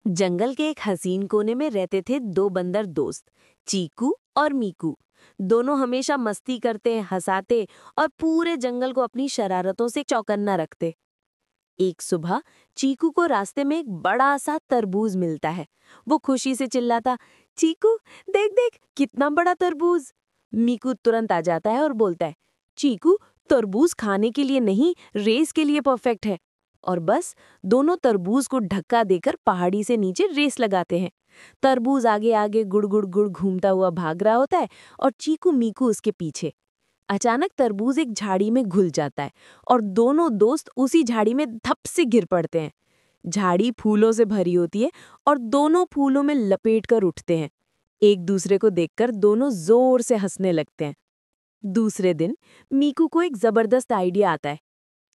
जंगल के एक हसीन कोने में रहते थे दो बंदर दोस्त, चीकू और मीकू। दोनों हमेशा मस्ती करते, हंसाते और पूरे जंगल को अपनी शरारतों से चौकन्ना रखते। एक सुबह चीकू को रास्ते में एक बड़ा सा तरबूज मिलता है। वो खुशी से चिल्लाता, चीकू देख देख कितना बड़ा तरबूज। मीकू तुरंत आ जाता है और बोलता है, चीकू तरबूज खाने के लिए नहीं, रेस के लिए परफेक्ट है। और बस दोनों तरबूज को धक्का देकर पहाड़ी से नीचे रेस लगाते हैं। तरबूज आगे आगे गुड़ गुड़ गुड़ घूमता हुआ भाग रहा होता है और चीकू मीकू उसके पीछे। अचानक तरबूज एक झाड़ी में घुल जाता है और दोनों दोस्त उसी झाड़ी में धप से गिर पड़ते हैं। झाड़ी फूलों से भरी होती है और दोनों फूलों में लपेट कर उठते हैं। एक दूसरे को देखकर दोनों जोर से हंसने लगते हैं। दूसरे दिन मीकू को एक जबरदस्त आइडिया आता है।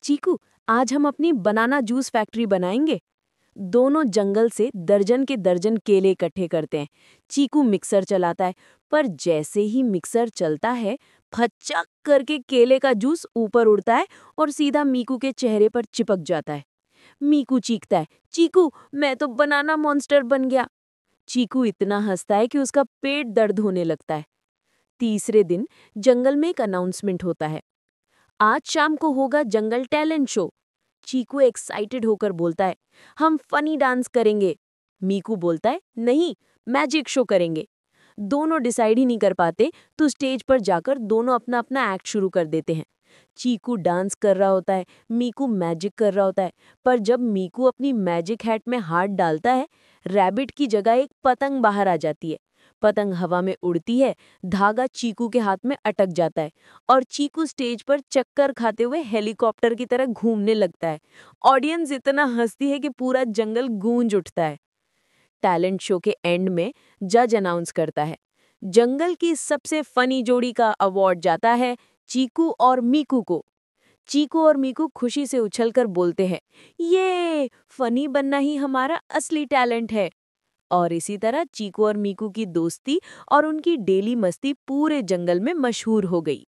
चीकू, आज हम अपनी बनाना जूस फैक्ट्री बनाएंगे। दोनों जंगल से दर्जन के दर्जन केले इकट्ठे करते हैं। चीकू मिक्सर चलाता है, पर जैसे ही मिक्सर चलता है, फचक करके केले का जूस ऊपर उड़ता है और सीधा मीकू के चेहरे पर चिपक जाता है। मीकू चीखता है, चीकू मैं तो बनाना मॉन्स्टर बन गया। चीकू इतना हंसता है कि उसका पेट दर्द होने लगता है। तीसरे दिन जंगल में एक अनाउंसमेंट होता है, आज शाम को होगा जंगल टैलेंट शो। चीकू एक्साइटेड होकर बोलता है, हम फनी डांस करेंगे। मीकू बोलता है, नहीं, मैजिक शो करेंगे। दोनों डिसाइड ही नहीं कर पाते तो स्टेज पर जाकर दोनों अपना अपना एक्ट शुरू कर देते हैं। चीकू डांस कर रहा होता है, मीकू मैजिक कर रहा होता है। पर जब मीकू अपनी मैजिक हैट में हाथ डालता है, रैबिट की जगह एक पतंग बाहर आ जाती है। पतंग हवा में उड़ती है, धागा चीकू के हाथ में अटक जाता है और चीकू स्टेज पर चक्कर खाते हुए हेलीकॉप्टर की तरह घूमने लगता है। ऑडियंस इतना हंसती है कि पूरा जंगल गूंज उठता है। टैलेंट शो के एंड में जज अनाउंस करता है, जंगल की सबसे फनी जोड़ी का अवार्ड जाता है चीकू और मीकू को। चीकू और मीकू खुशी से उछलकर बोलते हैं, ये फनी बनना ही हमारा असली टैलेंट है। और इसी तरह चीकू और मीकू की दोस्ती और उनकी डेली मस्ती पूरे जंगल में मशहूर हो गई।